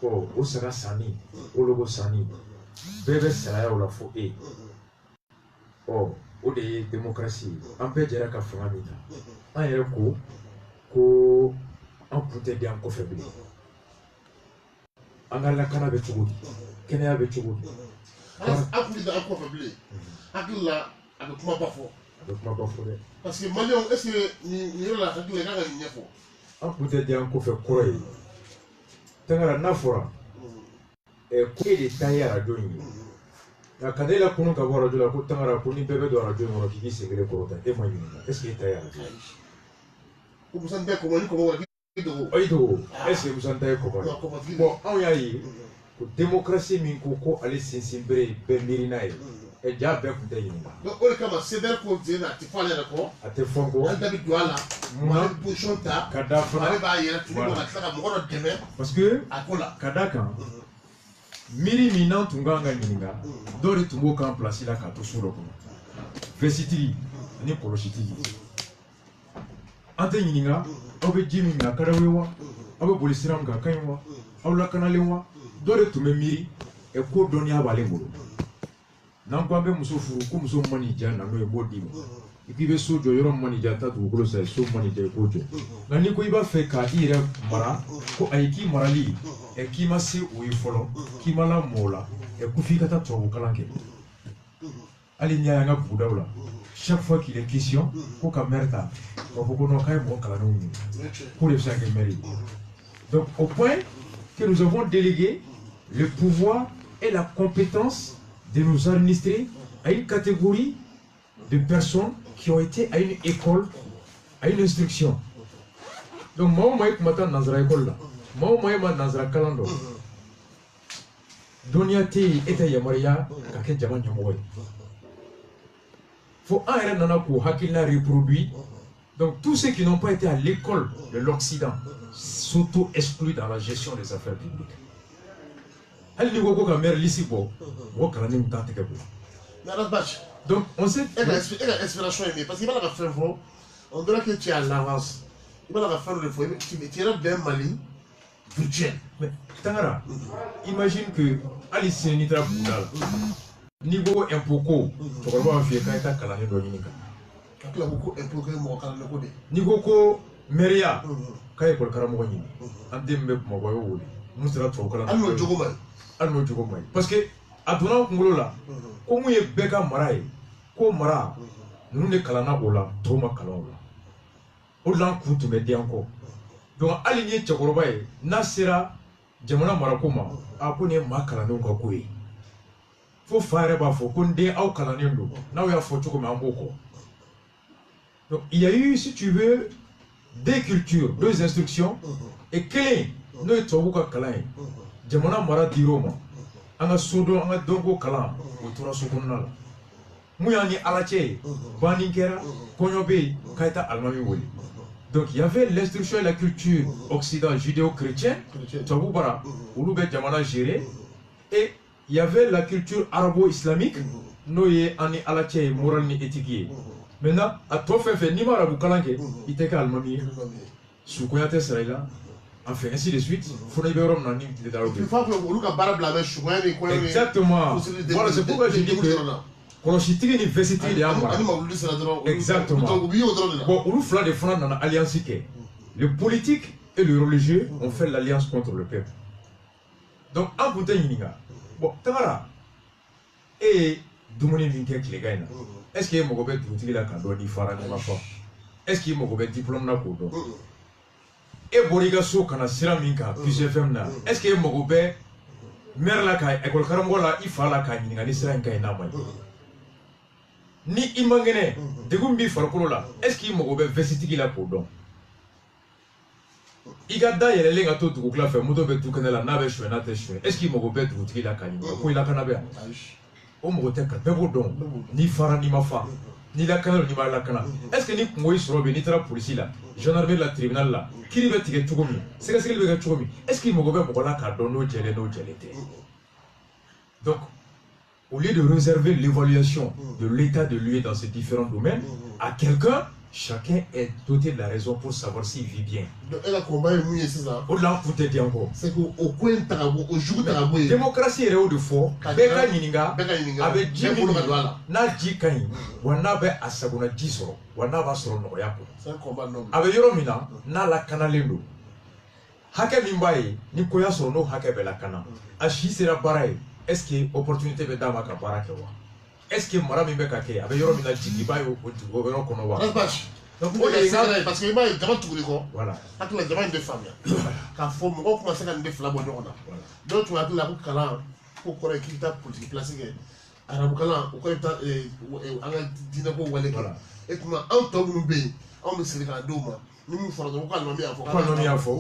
Oh, au sera sani, au logo sani, bébé sera au la fo e. Oh, au de démocratie, un peu de la cafamita. Un yako, ko, un putain de un faible. Un gars la cana de Tchougoudi, Kenya de Tchougoudi. Un putain de un faible. Un là, avec moi parfois. Avec moi parfois. Parce que Malion, est-ce que ni là, les gars, il n'y a pas. Un putain de un fait croire. Tangara nafora. Et quoi les tailles à la donne. La cadela kono ka bora de la ko tangara ko ni bébé do radio mo ki se gele ko ta e ma yini est-ce que taille à la donne. Ko vous sentez comment ni comment Oido est-ce que vous sentez comment. Bon on ya yi ko démocratie min ko aller sensibiliser be mirina e e ja be ko tayi ni. Donc on kama céder ko dina ti fale ko ate fongo al dabi douala mo position ta kada fana ba yera tu ko na saka mo ko deme parce que akola kada kan miri minan tunganga nyinga dori tungo kan place la ka to suro ko vesitiri ni koloshitiri ante nyinga obe jimi na karawewa obe polisiram ga kanwa awla kanalewa dori tume miri e ko donia balengolo nan ko be muso furu ko muso mani jana no e bodi et puis be so jo yoro mani jata du ko so mani je ko jo na ni ko iba fe ka ire mara ko ayiki marali et qui m'a si ou il faut qui m'a la mola et qui fait que tu kalanke ali nya nga budaula chaque fois qu'il est question ko kamerta ko ko no kay mo kala no pour les chaque mairie donc au point que nous avons délégué le pouvoir et la compétence de nous administrer à une catégorie de personnes qui ont été à une école, à une instruction. Donc moi je suis dans une école là. Moi, dans un calendrier. Doniate était Yamaria, Kake Jaman Yamoy. Faut un nana pour Hakilna reproduit. Donc, tous ceux qui n'ont pas été à l'école de l'Occident s'auto-excluent dans la gestion des affaires publiques. Elle dit que la mère l'ici-bo, donc, on sait. Elle a l'inspiration aimée parce qu'il va la faire voir. On dirait que tu es à l'avance. Il va la faire le foyer. Tu es bien malin. Mais Tangara, imagine que Alice Nitra Boudal, niveau impoko, tu vas voir un fier quand tu as calé dans l'unique. Tu as beaucoup impoqué mon calé le côté. Niveau Meria, quand il y a le caramoini, en démb, mon voyou, nous serons trop calés. Almo Jogomai. Parce que, à Donald Moulola, comme il y a Beka Marai, comme Mara, nous ne calana ola, Toma Kalonga. Ola Koutu me dit encore. Donc, aligné Tchakorobaye, Nasira, Jamana Marakoma, Apone Makalano Kakoué. Faut faire bafo, Konde au Kalanendo, now il y a photo comme un boko. Donc, il y a eu, si tu veux, deux cultures, deux instructions, et quel est notre Tawuka Kalain, Jamana Mara Diroma, Anga Sodo, Anga Dongo Kalan, Otura Sokonala. Mouyani Alache, Baninkera, Konyobe, Kaita Almami Woli. Donc il y avait l'instruction et la culture occidentale judéo-chrétienne, Tchaboubara, Ouloubet Jamana géré, et il y avait la culture arabo-islamique, Noye Ani Alache, moral ni éthique. Maintenant, à toi fait ni marabout kalanke, il était calmami, Soukoyate Seraïla, enfin ainsi de suite, Fonaïberom Nani, exactement. Voilà, c'est pourquoi je dis que. Koloshitiri université de Amara. Exactement. Bon, on fait des flancs dans l'alliance. Le politique et le religieux ont fait l'alliance contre le peuple. Donc, en bout de bon, Tamara, et Doumoni Vinke Kilegaina, est-ce qu'il y a un mobile de la Kandoni Farani Mafa? Est-ce qu'il y a un mobile diplôme na Kodo? Et Borigaso Kana Siraminka, PCFM, est-ce qu'il y a un mobile Merlaka, École Karambola, Ifala Kani, Nisranka et Namai? Ni imangene degumbi farkolo la est-ce qu'il mo be vesitiki la ko don igada yele lenga to tu kula fe moto be tu kana la na be shwe na te shwe est-ce qu'il mo be tu tiki la kani ko ila kana be o mo te ka be bo don ni fara ni mafa ni la kana ni ma la kana est-ce que ni ngoyi soro be ni tra police la gendarmerie la tribunal la kiri be tike tugomi c'est que be ga tugomi est-ce qu'il mo be mo la ka don no jele te donc au lieu de réserver l'évaluation de l'état de l'UE dans ces différents domaines à quelqu'un chacun est doté de la raison pour savoir s'il vit bien. Au-delà, c'est qu'au coin de au jour de la démocratie est au de fort. Beka Yininga, avec Jimmy, n'a dit qu'un, ou n'a pas à Sagona 10 euros, ou n'a pas sur le Noyako. C'est un combat noble. Avec Yoromina, n'a la canalendo. Hake Mimbaye, ni koya sur no hake bela kana. Ashi sera pareil. Est-ce que opportunité de dama ka barakewa? Est-ce que Mara Mimbe Kake, avec Yoromina Jigibaye au Konowa? Donc, parce que il m'a demandé tout le temps. Voilà. Quand tu as demandé de femmes, quand faut me commencer à me faire la bonne heure. Donc, tu as dit la boucle là pour corriger qui t'a politique placée. À la boucle là, au correct, à la dynamo ou à l'école. Et tu m'as entendu nous bé, on me sert à doma. Nous nous faisons encore le même affaire. Pas le même affaire.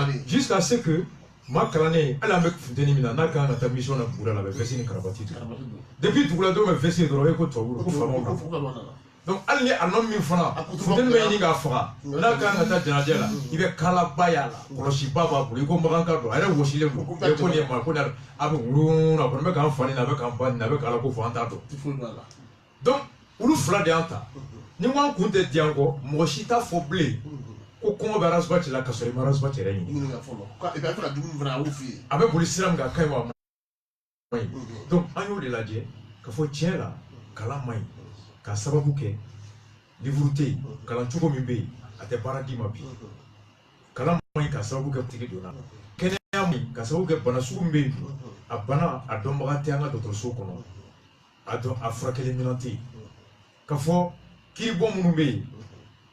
Oui, jusqu'à ce que ma crâne, elle a mis des mina, n'a qu'un ta mission à Boula la veste Karabati. Depuis tout le monde me fait de l'oreille pour donc, elle est un homme mifana. Vous devez venir à Fra. Là, quand on a dit il est Kalabaya, Roshibaba, pour les Gombarankado, elle est Washile, elle connaît ma connaître avec Roun, avec un fan, avec un ban, avec un lako fantado. Donc, où fla de anta. Ni moi, compte Diango, Moshita Foblé. Au comment Barasbat la Cassori Marasbat et Rémi. Avec Bolisram Gakaïwa. Donc, Agno de la Dje, qu'il faut tiens là, Kalamai, Kasababuke, Livrouté, Kalanchuko Mimbe, à tes paradis mapi. Kalamai, Kasababuke, Tigidona. Kenyami, Kasabuke, Banasumbe, à Bana, à Dombratianga, d'autres Sokono, à Fraquel Minanti. Kafo, Kiribon Mumbe.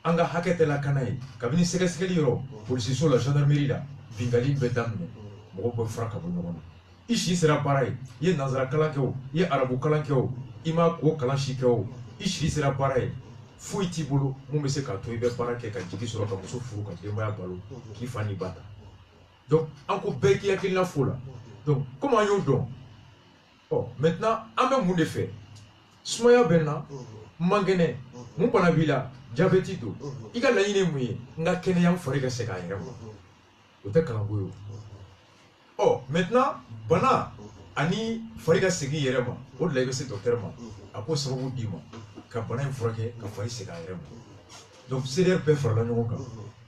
Anga hakete la kanaï, kabini sekeli police la gendarmerie là, bingali bedamne, moko fraka bonono. Ici sera pareil, ye nazara kalankeo, ye arabu kalankeo, ima ko kalanshikeo, ici sera pareil. Fouiti bolo, mon se ka to ibe parake ka jiki soro ka muso furu ka demba balo, ki fani bata. Donc, anko beki yakil la fola. Donc, comment yon don? Oh, maintenant, ame moun de fait. Smoya benna, mangene, mon panabila. Diabète tout. Il y a la ligne mouillée. On a qu'un yang forêt que c'est gagnant. Au tel calamboyo. Oh, maintenant, bana, ani forêt que c'est gagnant. Au delà de ce docteur, après ça vous dit moi, quand bana une forêt que forêt c'est gagnant. Donc c'est l'air peut faire la nuit.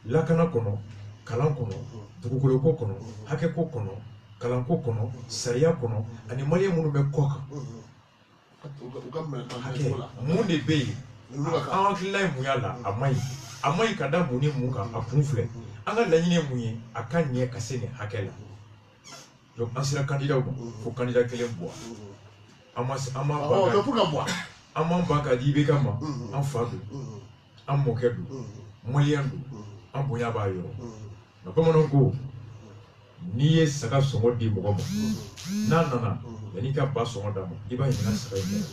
La cana kono, kalan kono, dukukoloko kono, hakeko kono, kalanko kono, saria kono, animalier mounou me koka. Mon ébé. An hakilila ye mun y'a la a man ɲi ka da mun ni mun kan a kun filɛ an ka laɲini ye mun ye a ka ɲɛ ka se nin hakɛ la donc an sera candidat ma fo candidat kelen bɔ an m'an ban ka di IBK ma an fa don an mɔkɛ don maliyɛn don an bonya b'a yɔrɔ nka bamananw ko n'i ye saga sɔngɔ di mɔgɔ ma n'a nana yanni ka ba sɔngɔ d'a ma i b'a ɲininka saga in yɛrɛ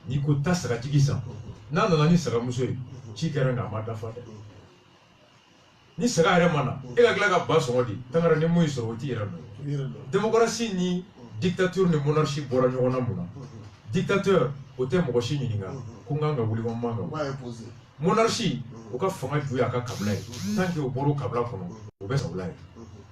ni ko ta saga tigi san n'a nana ni saga muso ye ci kɛra nka a ma dafa dɛ ni saga yɛrɛ ma na e ka tila ka ba sɔngɔ di tangara ni mun y'i sɔrɔ o t'i yɛrɛ dɔn démocratie ni dictature ni monarchie bɔra ɲɔgɔn na mun na dictateur o tɛ mɔgɔ si ɲininka ko n kan ka wuli ko n man ka wuli monarchie o ka fanga ju ye a ka kabila ye tant que o bɔra o kabila kɔnɔ o bɛ sabula ye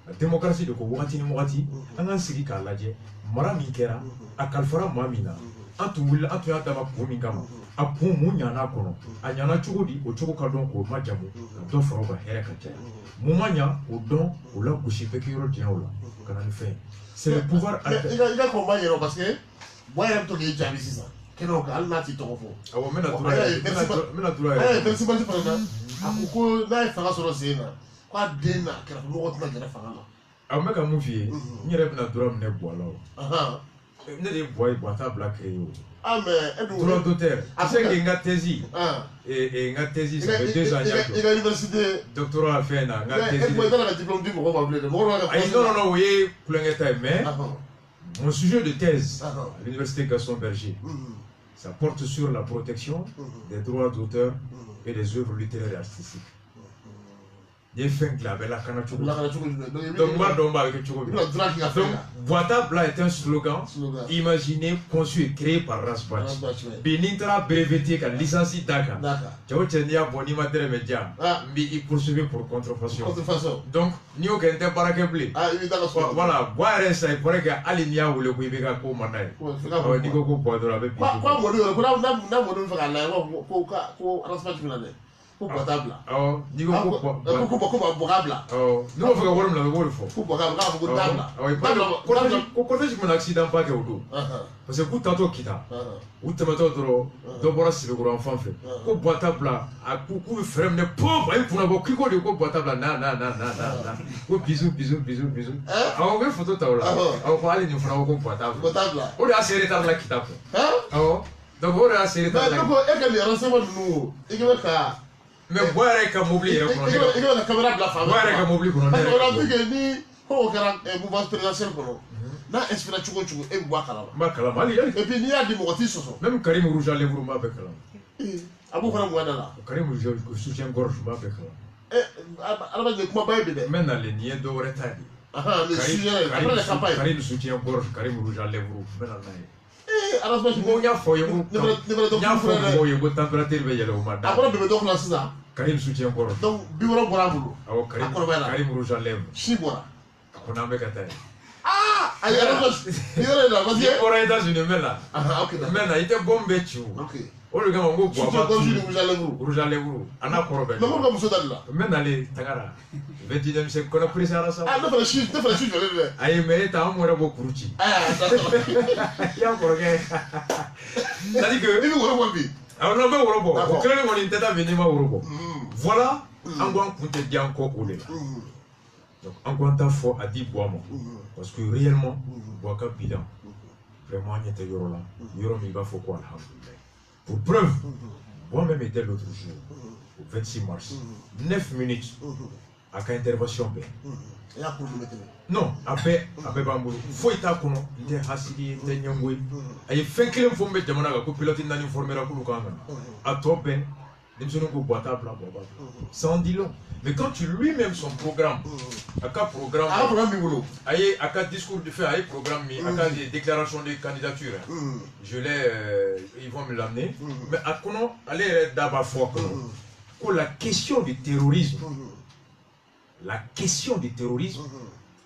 la démocratie de ko wagati ni wagati an k'an sigi k'a lajɛ mara min kɛra a kalifara maa min na an tun wulila an tun y'a dama kun min kama a kun mun ɲana kɔnɔ a ɲana cogo di o cogo ka dɔn k'o majamu ka dɔ fara o ka hɛrɛ ka caya mun ma ɲa o dɔn o la gosi bɛɛ kɛ yɔrɔ diɲɛ o la ka na ni fɛn c'est le pouvoir i ka combat yɛrɛ parce que bɔ yɛrɛ bɛ to k'i jaabi sisan kɛnɛw kan hali n'a t'i tɔgɔ fɔ awɔ n bɛna tura yɛrɛ Bercy fana na a ko ko n'a ye fanga sɔrɔ sen na k'a den na kɛrɛfɛ mɔgɔw tɛna gɛrɛ fanga la a n bɛ ka mun f'i ye n yɛrɛ bɛna tura minɛ bɔ a la o ne de bɔ ye bɔ a t'a bila créé o droit d'auteur tu sais que n ka thèse n ka thèse ça fait 2 ans i ka université doctorat fɛn na n ka thèse i tɛna ka diplôme di mɔgɔw ma bilen dɛ mɔgɔw b'a ayi non o ye kulonkɛ ta ye mais mon sujet de thèse à l'université Gaston Berger ça porte sur la protection des droits d'auteur et des œuvres littéraires et artistiques des fins là, la canature. Donc, moi, avec donc, Boitabla est un slogan imaginé, conçu et créé par Rasbach. Benintra breveté, licencié Dakar. Tchéotchenia, Bonimatere Média, mais il poursuivait pour contrefaçon. Donc, n'y a aucun temporaire. Voilà, boire ça, il faudrait qu'Alinia ou le Québec au Manaï. Nico Boidra avec Pour portable. Oh, Nico Boirable. Oh, nous on fait voir le word for. Pour portable. Quand je me accident pas que au parce que coup tantôt quitta. Ou tomato dro, dobora si le grand enfant fait. Ko portable a coucou frère ne pauvre et pour avoir cliqué de ko portable na. Ko bisous. Ah on veut photo ta là. Ah on va aller nous faire ko portable. On a serré ta là quitta. Ah donc on a serré ta là. Donc et que les renseignements nous, et que ça mais boire ka mobile et que la caméra de la femme. Boire ka mobile qu'on a. Parce qu'on a vu que ni ko kera mouvement présidentiel ko na inspira chugo e bois kala. Ma kala mali. Et puis ni a démocratie soso. Même Karim Rouge à lèvres m'a bekala. Abu Fara Mouadala. Karim Rouge soutien gorge m'a bekala. Alors de comment bailler bébé. Maintenant les niais de retard. Le sujet après la campagne. Karim soutien gorge, Karim Rouge à lèvres maintenant. Alors je Mo nya fo yego. Nya fo mo yego température be yelo ma da. Après bébé donc là ça. Karim soutien gorge. Donc biwro borabulo. Awo Karim Rouge à lèvres. Shibora. On a bekata. Allez, alors je là vas-y. On est dans une là. OK. Maintenant, il était bombé tu. OK. O le gars on go bois. Rouge à lèvres. Ana korobe. Non on va me sauter là. Maintenant les tagara. 21e siècle qu'on a pris ça là ça. Ah non fallait chute, je l'ai. Aïe mais ta on mora beaucoup ruti. D'accord. Ya korge. C'est-à-dire que il vous revoit bien. Alors non mais worobo. Au clair on est tête venir ma worobo. Voilà, en gros on te dit encore où là. Donc en gros ta foi a dit boimo. Parce que réellement boaka bilan. Vraiment il était yoro là. Yoro mi va faut quoi alhamdoulilah. Pour preuve, moi-même était l'autre jour, au 26 mars, 9 minutes, à quelle intervention ben. Non, après Bamboulou, faut y être kono, il était hasili, il était nyangwe. Il fait que l'info met jamana ko pilote n'a informé la koulou kanga. À toi ben, nous sommes au boîte à bla. Ça en dit long. Mais quand tu lui-même son programme, à quel programme, à quel discours de fait, à quel programme, à quelle déclaration de candidature, je l'ai, ils vont me l'amener. Mais à comment aller d'abord fort que la question du terrorisme,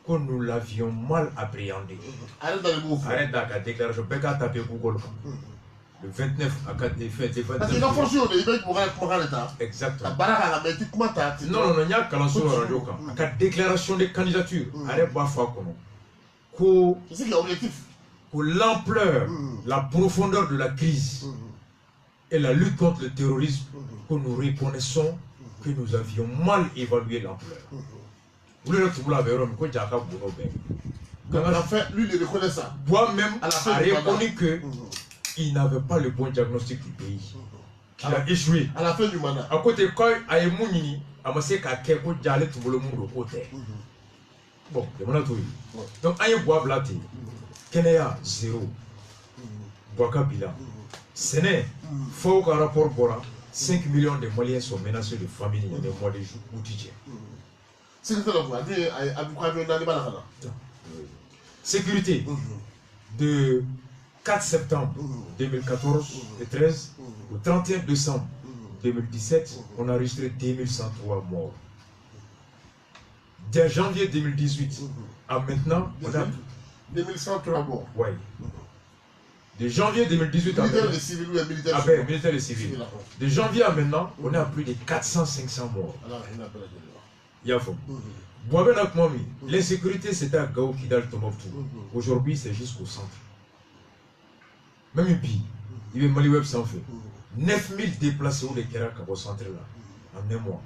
que nous l'avions mal appréhendé. Arrête la déclaration, Beka tapé Google. Le 29 à 4 effets, parce que la fortune, il va être l'État. Exactement. Non, il y a la déclaration de candidature. Arrête Bafa Kono. C'est qui l'objectif? Pour l'ampleur, la profondeur de la crise et la lutte contre le terrorisme, que nous reconnaissons que nous avions mal évalué l'ampleur. Vous le savez, en fait, lui, il reconnaît ça. Moi-même, a reconnu que il n'avait pas le bon diagnostic du pays. Il a échoué. À la fin du mandat. À côté, quand il a émouni, il a dit qu'il y a tout le monde au côté. Bon, il y a tout. Donc, il y a un bois blaté. Kenya, 0. Boaka bilan. Séné, faut qu'un rapport Bora, 5 millions de Maliens sont menacés de famine il y a des mois de jours ou d'hier. Sécurité de 4 septembre 2014 et 13 au 31 décembre 2017, on a enregistré 2103 morts. Dès janvier 2018 à maintenant, on a 2103 morts. Oui. De janvier 2018 à maintenant, militaires et civils. De janvier à maintenant, on est à plus de 400-500 morts. Il y a faux. L'insécurité c'était à Gao Kidal Tombouctou. Aujourd'hui c'est jusqu'au centre. Même un pays, il y a Mali Web sans fait. 9000 déplacés au Kérak au centre là, en un mois.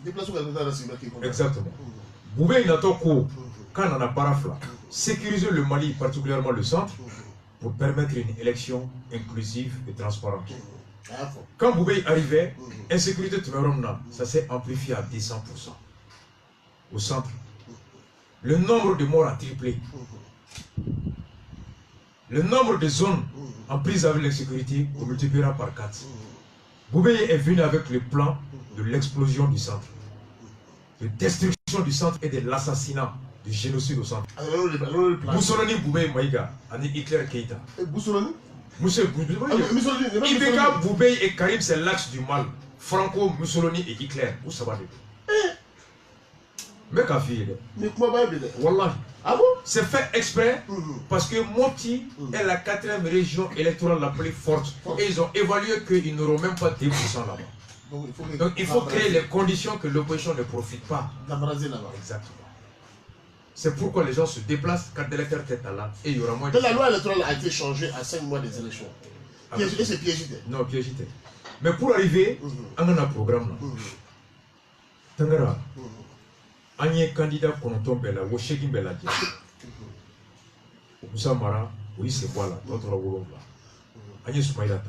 Déplacés au Kérak. Exactement. Boubé Inatoko, quand on a parafla, sécuriser le Mali, particulièrement le centre, pour permettre une élection inclusive et transparente. Quand Boubé arrivait, insécurité ça s'est amplifié à 200%. Au centre, le nombre de morts a triplé. Le nombre de zones en prise avec l'insécurité on multipliera par 4. Boubé est venu avec le plan de l'explosion du centre. de destruction du centre et de l'assassinat, du génocide au centre. Mussolini Boubé Maïga, Ani Hitler Keïta. Mussolini Monsieur Ibeka Boubé et Karim, c'est l'axe du mal. Franco, Mussolini et Hitler. Où ça va? Mais qu'a fait? Mais comment va bien? Wallah. Ah bon? C'est fait exprès parce que Mopti est la 4e région électorale la plus forte. Et ils ont évalué qu'ils n'auront même pas 10% là-bas. Donc il faut créer les conditions que l'opposition ne profite pas. D'embraser là-bas. Exactement. C'est pourquoi les gens se déplacent quand l'électeur tête à là et il y aura moins de... Mais la loi électorale a été changée à 5 mois des élections. Et c'est piégé. Non, piégé. Mais pour arriver, on a un programme là. Tangara, on y est candidat pour nous tomber là, ou chez Gimbela. Moussa Mara, oui c'est voilà, notre rôle là. On y est Soumaïla.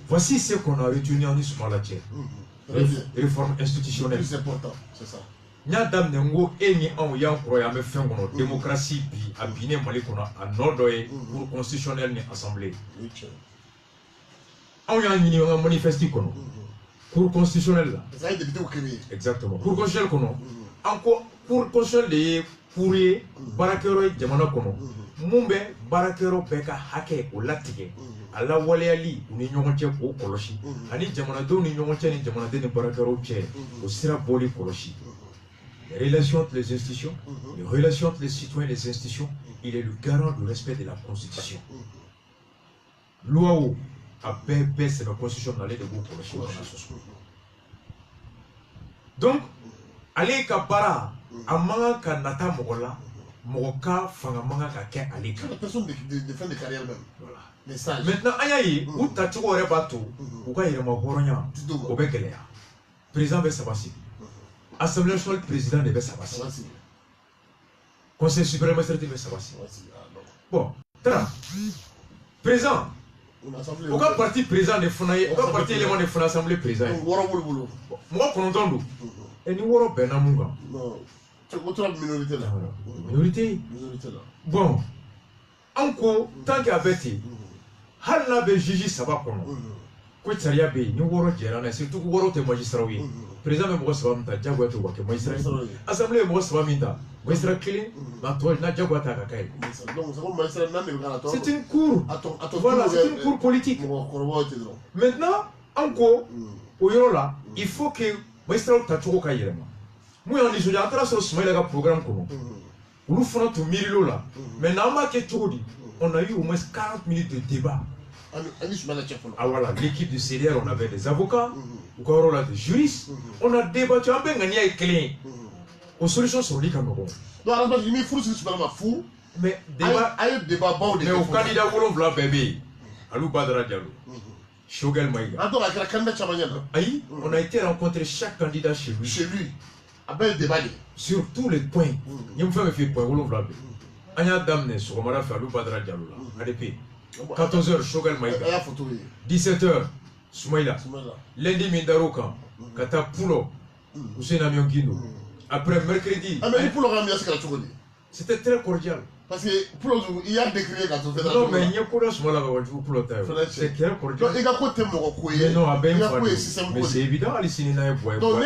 Voici ce qu'on a retenu en Ismaïla. Réforme institutionnelle. Le plus important, c'est ça. Nyadam nengo eni an yan kroya me fen kono démocratie bi abine mali kono anodo e pour constitutionnel ni assemblée. An yan ni on manifesti kono. Cour constitutionnel là. Ça a été créé. Exactement. Cour constitutionnel kono. Encore cour constitutionnel de pourrier barakero jamana kono. Mumbe barakero beka hake o latige. Ala waleali ni nyonche ko koloshi. Ani jamana do ni nyonche ni jamana de barakero che. O sira boli koloshi. Les relations entre les institutions, les relations entre les citoyens et les institutions, il est le garant du respect de la Constitution. L'OAO a c'est la Constitution dans les deux groupes. Donc, allez kabara, amanga kanata mogola, mogoka fangamanga kake alika. La personne de fin de carrière même. Voilà. Message. Maintenant, ayayi, ou tatuko rebato, ou ka yirema horonya, obekelea. Président Bessabassi. Assemblée nationale, président de Bessabassi. Conseil suprême administratif de Bessabassi. Bon, tra. Président. Aucun parti président de Fonaye, aucun parti élément de Fonaye assemblée président. Moi, qu'on entend. Et nous, on a Benamunga. Non. Tu as une minorité là. Minorité. Bon. Encore, tant qu'il y a bêté, Halna be Gigi Sabakono. Quoi Tsaria be, nous woro Gérana, surtout que woro te magistrat. Président me mo saba mta jagwa to wake magistrat. Assemblée mo saba minta. Magistrat clé, na toi na jagwa ta kakai. Donc c'est une cour. Voilà, c'est une cour politique. Maintenant, encore, au yoro là, il faut que magistrat ta choko kayirema. Moi on dit je entends sur ce mail programme comment. Nous faisons tout mille là. Mais dans ma question, on a eu au moins 40 minutes de débat. Ah voilà, l'équipe du CDR, on avait des avocats, on a des juristes, on a débattu, on a gagné avec clé. Aux solutions sur les Cameroun. Non, il faut que je fou. Mais débat bon. Mais au candidat Wolofla bébé, Alou Badra Diallo, Shogel Maïga. Aïe, on a été rencontrer chaque candidat chez lui. Chez lui. Avec débat. Sur tous les points. Il me fait me faire point Wolofla bébé. Anya Damne, sur Omara Falou Badra Diallo, ADP. 14h, Shogal Maïga. 17h, Soumaïla. Lundi, Mindarokan. Kata Poulo. Hussein Amion Guindo. Après mercredi. Ah, mais Poulo Ramia, c'était très cordial. Parce que Poulo, il y a décrit quand on fait la. Non, mais il y a Poulo, Poulo c'est très cordial. Il y a quoi de non, à Ben mais c'est évident, Alice Nina est boire. Donc,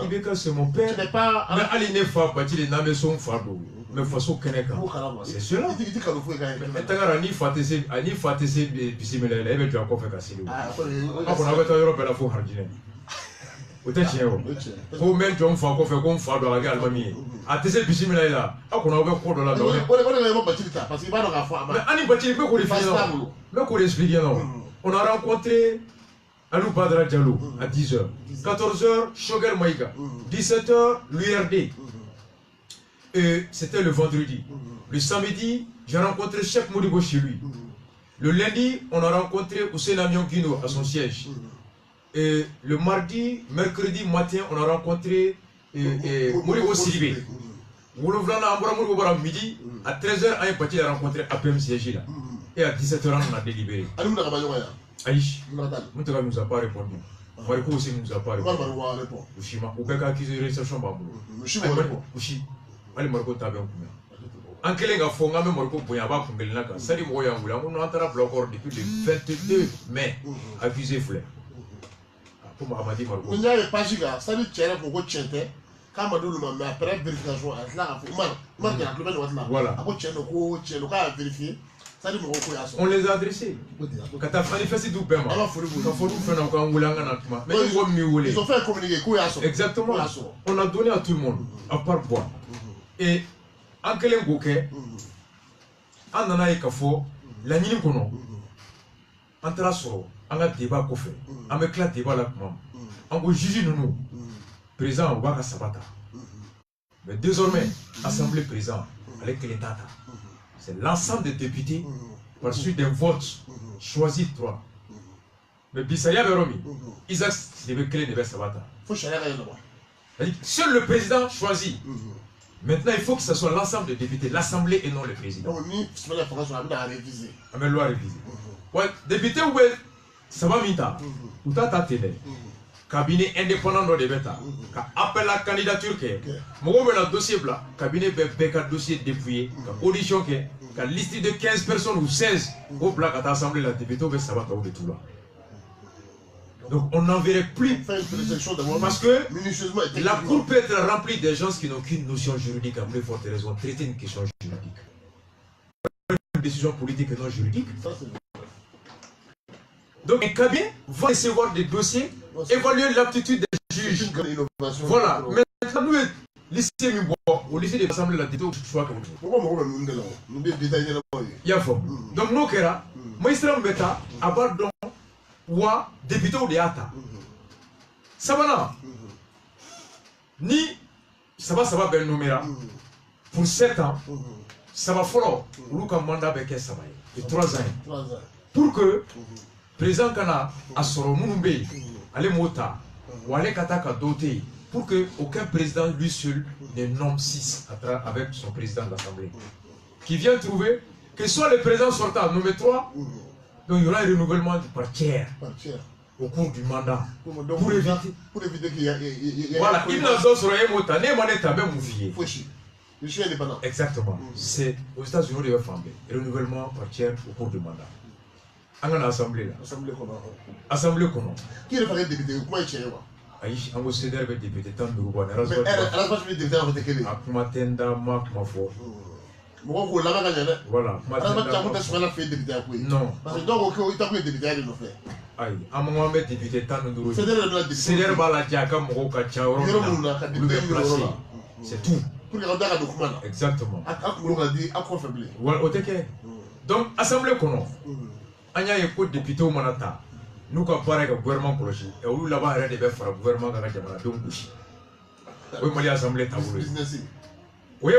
Ibeka, c'est mon père. Mais Ali n'est pas parti de Namé son fardeau. Mais façon Keneka. C'est cela. Mais t'as ni fatese bisimila, elle veut encore faire casser. Ah, on avait ta Europe à la fois hardine. Peut-être pour mettre John Fanko fait comme fardeau à la gamie. A tese bisimila là. Ah, on avait quoi de la donne. Parce qu'il va dans la foi. Mais Annie Bati, mais qu'on explique non. On a rencontré Alou Badra Diallo à 10h. 14h, Shogel Maïga. 17h, l'URD. Et c'était le vendredi. Le samedi, j'ai rencontré Cheikh Modibo chez lui. Le lundi, on a rencontré Hussein Amion Guino à son siège. Et le mardi, mercredi matin, on a rencontré Modibo Sidibé. Midi, à 13h, on est parti à rencontrer APM siège là. Et à 17h, on a délibéré. Aïch, Moutaka nous a pas répondu. Mariko aussi nous a pas répondu. Ushima, Oubeka accusé de réception Bamou. Ushi, allez Mariko Tabien. En quel cas, Fonga, même Mariko Boyaba Kungelnaka, Sali Moyangula, on a entendu bloquer depuis le 22 mai, accusé Fleur. comme Amadi Margo. On y a pas giga, ça dit tiens pour que tiens quand Madou le mais après vérification à là Mar qui a le là. Voilà. Après tiens le cas vérifier. Ça dit mon on les a adressés. Quand tu as manifesté tout paiement. Alors faut faire encore un boulanga natuma. Mais ils ont fait un communiqué quoi exactement. On a donné à tout le monde à part bois. Et en quel bouquet en nana kafo la nyini kono antara soro anga débat ko fait en me clat débat là comment en go juger nous président Obaka Sabata mais désormais assemblée président avec les tata c'est l'ensemble des députés par suite d'un vote choisi 3 mais Bissaya Beromi Isaac devait clé de Sabata faut chaler là seul le président choisit. Maintenant, il faut que ce soit l'ensemble des députés, l'Assemblée et non le président. Donc, nous, c'est la formation à réviser. Mais loi révisée. Ouais, député ou ça va mita, ou ta télé, cabinet indépendant de l'État, appelle la candidature que, moi, le dossier blanc, cabinet BK dossier dépouillé, audition que, liste de 15 personnes ou 16 au blanc à l'Assemblée, la député, ça va tomber tout là. Donc on n'enverrait plus parce que la cour peut être remplie de gens qui n'ont aucune notion juridique à plus forte raison, traiter une question juridique. Une décision politique et non juridique. Donc un cabinet va recevoir des dossiers, évaluer l'aptitude des juges. Voilà. Maintenant nous, lycée au lycée de l'Assemblée de la député, choix que vous donc nous, magistrat Mbeta, abordons wa député ou de ata sabana ni ça va ben numéra pour 7 ans ça va follow ou ka mandat avec ça va et 3 ans pour que président kana asoro munumbe ale mota ou ale kataka doté pour que aucun président lui seul ne nomme 6 avec son président de l'Assemblée qui vient trouver que soit le président sortant nommé 3. Donc il y aura un renouvellement par tiers au cours du mandat. Pour éviter qu'il y ait... Voilà, il n'a pas sur un mot, il n'a pas mouillé. Je suis indépendant. Exactement. C'est aux États-Unis, il y a un renouvellement par tiers au cours du mandat. On a l'Assemblée là. Assemblée comment? Qui est le député? Comment il est Aïe, on va se dire que député tant de Roubaix. Mais elle a pas fait député avec quel est? Akuma Tenda, Makuma Fo. Voilà. Non. Parce que donc, il a député à l'effet. Aïe, à mon moment, député tant de Roubaix. C'est l'air baladiaka, Moroka Tchao. C'est tout. Pour regarder la document. Exactement. À quoi faiblir. Donc, Assemblée Kono. Anya Yeko député au Manata. Nous, quand on parle de gouvernement proche, et où là-bas, il y a des gouvernements qui ont bouché. Oui, mais l'Assemblée est taboulée. Oui,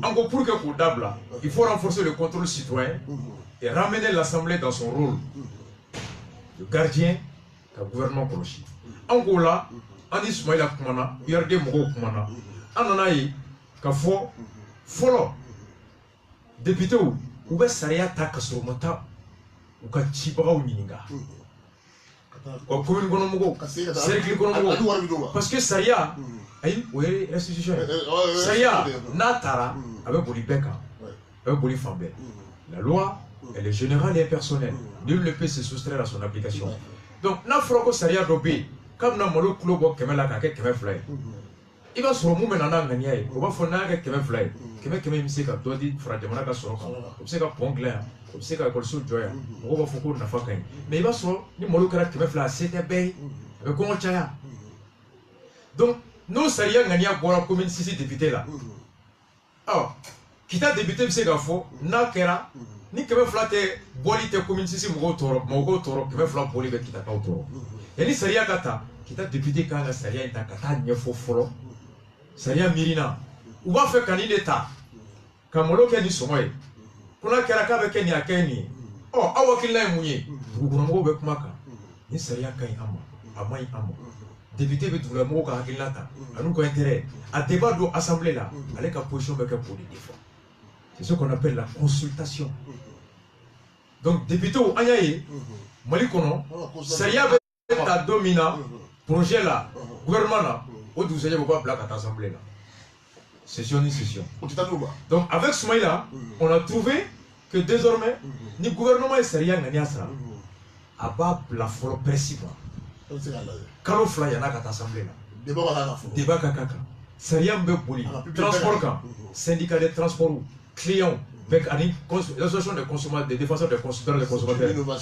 encore pour que pour Dabla, il faut renforcer le contrôle citoyen et ramener l'Assemblée dans son rôle de gardien du gouvernement proche. Encore là, on dit Soumaïla Koumana, il y a des mots Koumana. On a eu qu'il faut follow député ou bien Saria Takasomata ou Kachibaga ou Mininga. Parce que Saria, oui, l'institution. Saria, Natara, avec Bolibeka, avec Bolifambe. La loi, elle est générale et personnelle. Nul ne peut se soustraire à son application. Donc, Nafroko Saria Dobé, comme Namolo Klobo Kemela Kake Kemeflay. Il va se remonter dans Naniaï, on va faire un Kemeflay. Kemeflay, c'est qu'à toi dit, Frademana Soroka, c'est qu'à Pongler. C'est qu'à Colso Joya, on va faire un affaire. Mais il va se ni Molokara qui va faire c'était bay, avec comment Chaya. Donc, nous, Saria Nania, pour la commune 6 députés là. Alors, qui t'a député, c'est qu'à faux, Nakera, ni que me flatter, Boli te commune 6 Mogo Toro, qui me flatter Boli qui t'a pas au toro. Et ni Saria Kata, qui t'a député quand la Saria est à Kata, n'y a faux folo. Saria Mirina, ou va faire candidat, quand Moloka ni Somoy. Kuna keraka beke ni akeni oh awakila munye kuna mo be kumaka ni saria kai amai amo député be dula mo ka hakilata anu ko intérêt à débat de assemblée là avec la position beke pour les défendre c'est ce qu'on appelle la consultation donc député ou anyaye mali kono saria be ta domina projet là gouvernement là au 12e pas black à assemblée là. Session ni session. Donc avec Soumaïla, on a trouvé que désormais, ni gouvernement est sérieux ni à ça. À bas la folle principe. kalo fila yana ka taa assemblée la débat ka k'a kan sariya min bɛ boli transport kan syndicat des transports clients avec l'association des consommateurs, des défenseurs des consommateurs,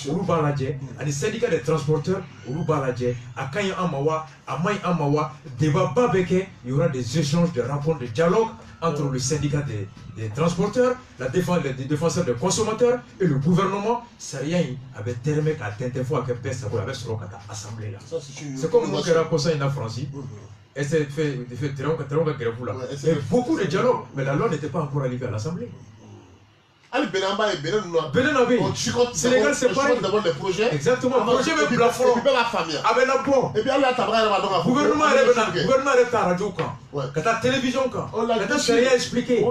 olu b'a lajɛ ani syndicat des transporteurs olu b'a lajɛ a ka ɲi an ma wa a man ɲi an ma wa débat ba bɛ kɛ il y aura des échanges des rencontres de dialogue entre le syndicat des transporteurs, les défenseurs des consommateurs et le gouvernement. Sariya in a bɛ tɛrɛmɛ k'a tɛntɛn fo ka kɛ bɛɛ sago ye a bɛ sɔrɔ ka taa assemblée la c'est comme mun kɛra kɔsa in na Faransi et c'est fait terrain ka grève la et beaucoup de dialogue mais la loi n'était pas encore arrivée à l'assemblée. Sénégal c'est pareil. Exactement. Projet même bila fɔlɔ. A bɛ na bɔ. Gouvernement yɛrɛ ta radio kan. Ka taa télévision kan. Ka taa sariya expliquer.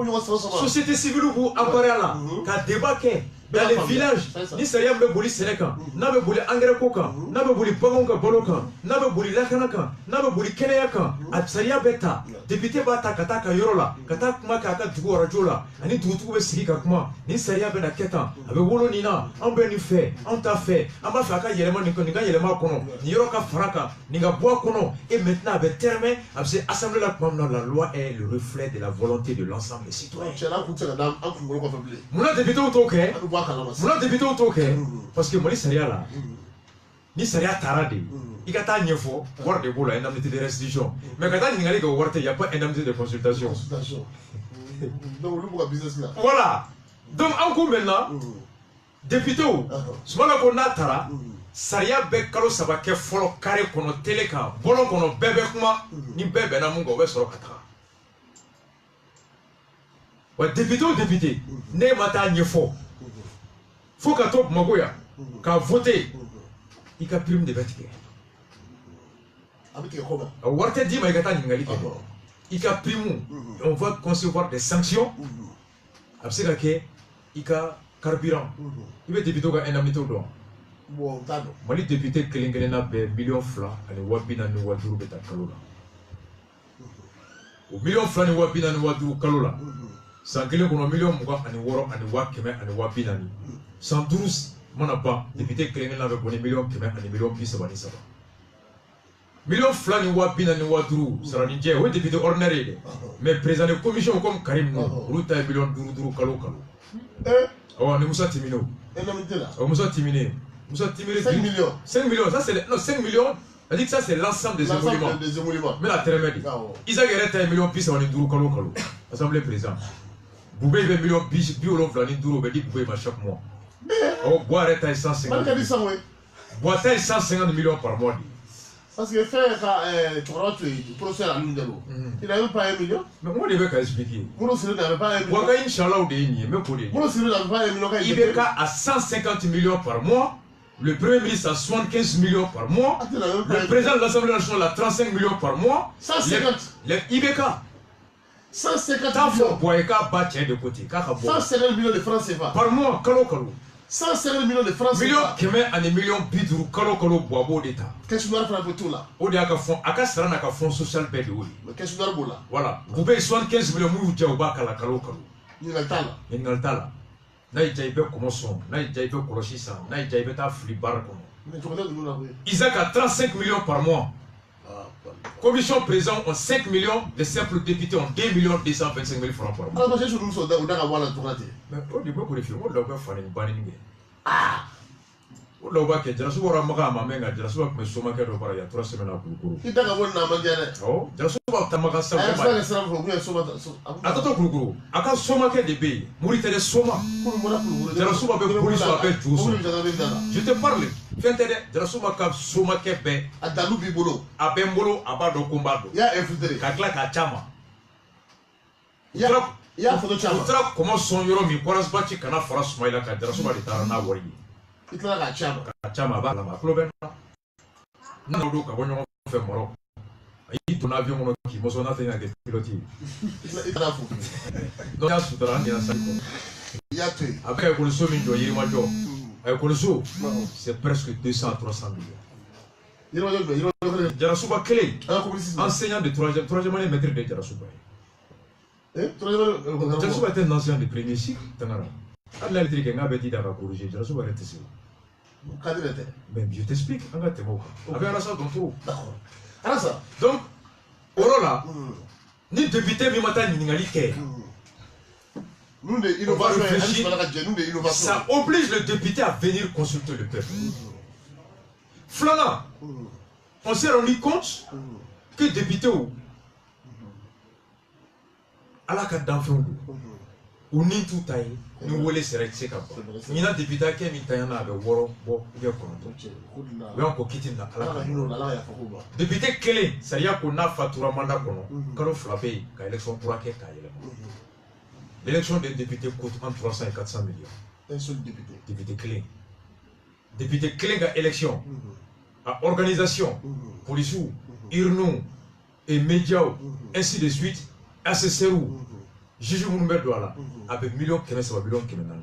Société civile b'u embarrer a la. Ka débat kɛ. Dans les villages, ni sariya bɛ boli sɛnɛ kan, n'a bɛ boli engrais ko kan, n'a bɛ boli baganw ka balo kan, n'a bɛ boli lakana kan, n'a bɛ boli kɛnɛya kan, a sariya bɛ ta. Député b'a ta ka taa ka yɔrɔ la, ka taa kuma k'a ka dugu radio la, ani dugutigiw bɛ sigi ka kuma. Ni sariya bɛ na kɛ tan, a bɛ wolo nin na, an bɛ nin fɛ, an t'a fɛ, an b'a fɛ a ka yɛlɛma nin ka yɛlɛma a kɔnɔ, nin yɔrɔ ka fara kan, nin ka bɔ a kɔnɔ. Et maintenant a bɛ tɛrɛmɛ, a bɛ se assemblée la tuma min na, la loi est le reflet de la volonté de l'ensemble des citoyens. Munna député t'o kɛ? Munna député t'o kɛ? Parce que Mali sariya la, ni sariya taara de, i ka taa ɲɛfɔ, wari de b'o la, indemnité de restitution. Mais ka taa ɲininkali kɛ o wari tɛ, il y a pas indemnité de consultation. Voilà. Donc en ko maintenant, député o, Sumala ko n'a taara, sariya bɛ kalo saba kɛ fɔlɔ carré kɔnɔ télé kan, bɔlɔn kɔnɔ bɛɛ bɛ kuma, ni bɛɛ bɛnna mun kan o bɛ sɔrɔ ka taga. Wa député o député, ne ma taa ɲɛfɔ. Faut ka to Bamakɔ yan ka voter i ka prime de bɛ tigɛ. A wari tɛ d'i ma i ka taa ɲininkali kɛ. I ka prime on va concevoir des sanctions. A bɛ se ka kɛ i ka carburant. I bɛ député ka indemnité dɔn. Mali député kelen kelenna bɛɛ miliyɔn 2 ani 245,000 bɛ taa kalo la. O miliyɔn 2 ni 245,000 kalo la. San kelen kɔnɔ miliyɔn 26 ani 100,000 ani 140,000. 112 mana ban député kelen kelenna bɛ bɔ ni miliyɔn 100 ani miliyɔn 33. Miliyɔn 2 ni 245,000 sara ni jɛ o ye député ordinaire ye dɛ. Mais président de commission comme Karim olu ta ye miliyɔn 5 kalo kalo. Awɔ ni Musa Timine o. Musa Timine 5 millions. 5 millions, ça c'est 5 millions. On dit que ça c'est l'ensemble des émoluments. Mais la trémède. Isaac yɛrɛ ta ye miliyɔn 35 kalo kalo. Assemblée président. Boubé il veut miliyɔn 75 o bɛ di Boubé ma chaque mois. Oh, Bois yɛrɛ ta ye 150. Bois ta ye 150 millions par mois. Parce que faire cɛkɔrɔba to yen professeur Aliou Jalo, il n'avait pas 1 million. Mais moi, je vais expliquer. Moro Siré n'avait pas 1 million. Moi, Inch'Allah, on est mais pour les. Moro Siré n'avait pas 1 million. IBK a 150 millions par mois. Le Premier ministre a 75 millions par mois. Le président de l'Assemblée nationale a 35 millions par mois. 150. Les IBK. 150 millions. 150 millions de francs CFA. Par mois, kalo. 150 millions de francs CFA. Millions kɛmɛ ani millions 50 kalo boabo d'État. Qu'est-ce qu'on a fait pour tout là? O de y'a ka fond, a ka sara n'a ka fond social bɛɛ de o ye. Mais qu'est-ce qu'on a pour là? Voilà. Vous payez 75 millions m'u jɛ u b'a kala kalo. Ɲininkali t'a la. Ɲininkali t'a la. N'a y'i diya i bɛ kɔmɔ sɔn, n'a y'i diya i bɛ kɔlɔsi san, n'a y'i diya i bɛ taa fili baara kɔnɔ. Mais tu connais nous là oui. Isaac a 35 millions par mois. Commission présente ont 5 millions, les simples députés ont 2 225 000 francs par mois. Alors, je suis nous on a avoir la tournée. Mais au début, on a fait on l'a fait une bonne idée. Ah, on l'a fait. J'ai souvent remarqué à ma mère, j'ai souvent me sommé que il y a 3 semaines à Koukourou. Il t'a envoyé une amende. Oh, j'ai souvent tamaga ça. Attends, Koukourou. À quand sommé que des pays, mourir de soma. J'ai souvent avec police avec tout. Je te parle. J'ai souvent que soma que ben. À Dalou Bibolo. À Bembolo, à Bado Combato. Il y a infiltré. Kakla Kachama. Il y a photo chama. Tu vois comment son yoro mi koras bati kana fara Soumaïla ka dara soba de tarana wari. Il t'a la chama. Chama ba la ma kloben. Na do ka bonyo fe moro. Ayi ton avion mo ki mo sona tena ke piloti. Il t'a fou. Donc ya sudara ni na sako. Il y a tué. Après ko le so mi do yiri ma do. Ay ko le so. C'est presque 200-300 millions. Jarasuba clé. Enseignant de 3e année maître de Jarasuba. Jarasuba était un ancien de premier cycle. Allah le dit qu'il n'a pas dit d'avoir corrigé. Jarasuba était ici. Mais je t'explique. Avec ça, d'accord. Donc, là, ni député, ni matin, ni n'alité. Nous, des innovations, ça oblige le député à venir consulter le peuple. Flana, on s'est rendu compte que le député, à la carte d'enfant, ou ni tout taille, nous voulons se retirer. Il y a un député qui a mis un avec Woro, ou bien qu'on quitte la député clé, ça y est qu'on a fait tout le mandat, quand on frappe, quand l'élection pourra qu'être. L'élection des députés coûte entre 300 et 400 millions. Un seul député. Député clé. Député clé à élection, à organisation, police, urnou, et médias, ainsi de suite, SSRU, Juge Mounoumer Douala, avec millions qui restent à millions qui maintenant.